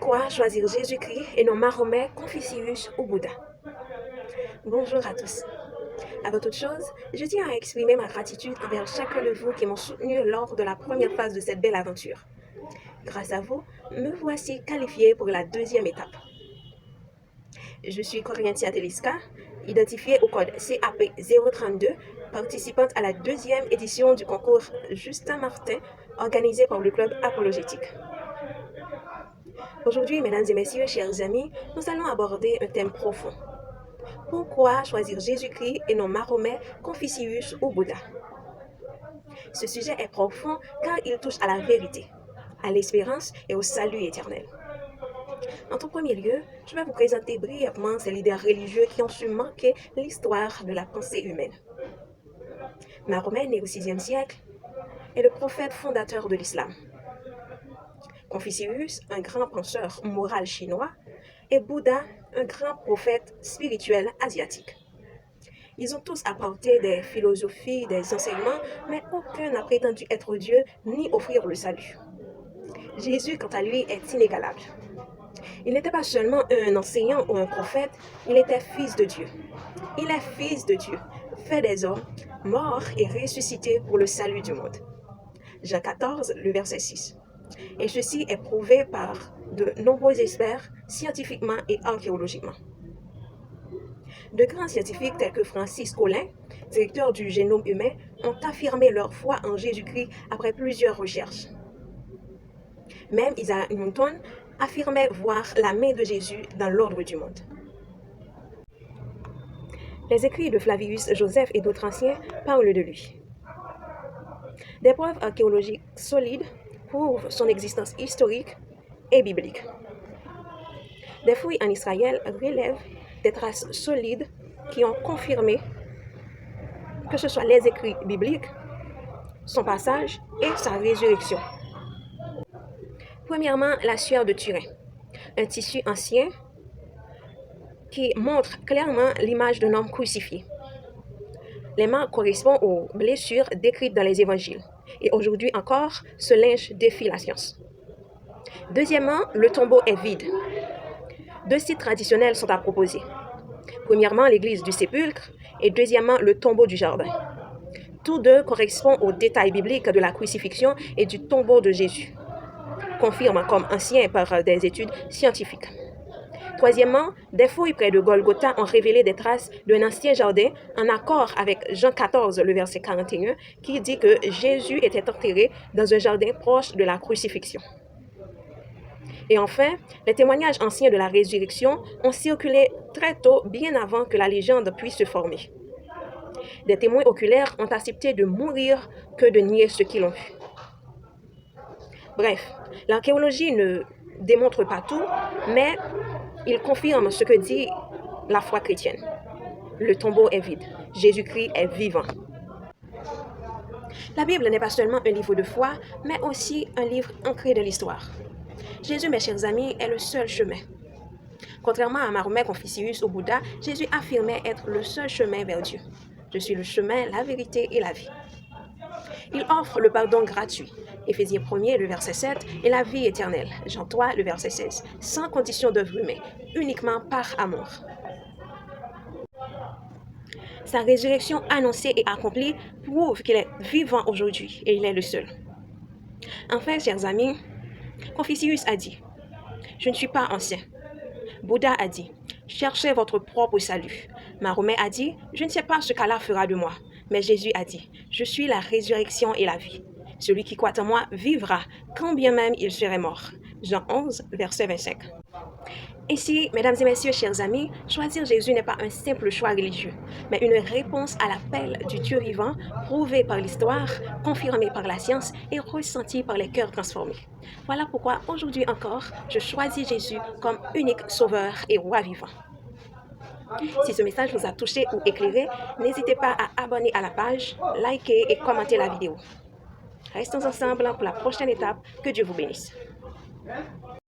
Pourquoi choisir Jésus-Christ et non Mahomet, Confucius ou Bouddha? Bonjour à tous. Avant toute chose, je tiens à exprimer ma gratitude envers chacun de vous qui m'ont soutenu lors de la première phase de cette belle aventure. Grâce à vous, me voici qualifiée pour la deuxième étape. Je suis Corinthia Teliska, identifiée au code CAP 032, participante à la deuxième édition du concours Justin Martin, organisé par le club apologétique. Aujourd'hui, mesdames et messieurs, chers amis, nous allons aborder un thème profond. Pourquoi choisir Jésus-Christ et non Mahomet, Confucius ou Bouddha? Ce sujet est profond car il touche à la vérité, à l'espérance et au salut éternel. En tout premier lieu, je vais vous présenter brièvement ces leaders religieux qui ont su marquer l'histoire de la pensée humaine. Mahomet, né au VIe siècle, est le prophète fondateur de l'islam. Confucius, un grand penseur moral chinois, et Bouddha, un grand prophète spirituel asiatique. Ils ont tous apporté des philosophies, des enseignements, mais aucun n'a prétendu être Dieu ni offrir le salut. Jésus, quant à lui, est inégalable. Il n'était pas seulement un enseignant ou un prophète, il était fils de Dieu. Il est fils de Dieu, fait des hommes, mort et ressuscité pour le salut du monde. Jean 14, le verset 6. Et ceci est prouvé par de nombreux experts, scientifiquement et archéologiquement. De grands scientifiques tels que Francis Collin, directeur du génome humain, ont affirmé leur foi en Jésus-Christ après plusieurs recherches. Même Isaac Newton affirmait voir la main de Jésus dans l'ordre du monde. Les écrits de Flavius Joseph et d'autres anciens parlent de lui. Des preuves archéologiques solides prouvent son existence historique et biblique. Des fouilles en Israël relèvent des traces solides qui ont confirmé que ce soit les écrits bibliques, son passage et sa résurrection. Premièrement, la sueur de Turin, un tissu ancien qui montre clairement l'image d'un homme crucifié. Les marques correspondent aux blessures décrites dans les évangiles. Et aujourd'hui encore, ce linge défie la science. Deuxièmement, le tombeau est vide. Deux sites traditionnels sont à proposer. Premièrement, l'église du sépulcre et deuxièmement, le tombeau du jardin. Tous deux correspondent aux détails bibliques de la crucifixion et du tombeau de Jésus, confirme comme ancien par des études scientifiques. Troisièmement, des fouilles près de Golgotha ont révélé des traces d'un ancien jardin en accord avec Jean 14, le verset 41, qui dit que Jésus était enterré dans un jardin proche de la crucifixion. Et enfin, les témoignages anciens de la résurrection ont circulé très tôt, bien avant que la légende puisse se former. Des témoins oculaires ont accepté de mourir que de nier ce qu'ils ont vu. Bref, l'archéologie ne démontre pas tout, mais il confirme ce que dit la foi chrétienne. Le tombeau est vide. Jésus-Christ est vivant. La Bible n'est pas seulement un livre de foi, mais aussi un livre ancré de l'histoire. Jésus, mes chers amis, est le seul chemin. Contrairement à Mahomet, Confucius ou Bouddha, Jésus affirmait être le seul chemin vers Dieu. Je suis le chemin, la vérité et la vie. Il offre le pardon gratuit, Éphésiens 1er, le verset 7, et la vie éternelle, Jean 3, le verset 16, sans condition d'œuvre humaine, uniquement par amour. Sa résurrection annoncée et accomplie prouve qu'il est vivant aujourd'hui et il est le seul. Enfin, chers amis, Confucius a dit « Je ne suis pas ancien ». Bouddha a dit « Cherchez votre propre salut ». Mahomet a dit « Je ne sais pas ce qu'Allah fera de moi ». Mais Jésus a dit « Je suis la résurrection et la vie. Celui qui croit en moi vivra, quand bien même il serait mort. » Jean 11, verset 25. Ici, mesdames et messieurs, chers amis, choisir Jésus n'est pas un simple choix religieux, mais une réponse à l'appel du Dieu vivant, prouvé par l'histoire, confirmé par la science et ressenti par les cœurs transformés. Voilà pourquoi aujourd'hui encore, je choisis Jésus comme unique sauveur et roi vivant. Si ce message vous a touché ou éclairé, n'hésitez pas à abonner à la page, liker et commenter la vidéo. Restons ensemble pour la prochaine étape. Que Dieu vous bénisse.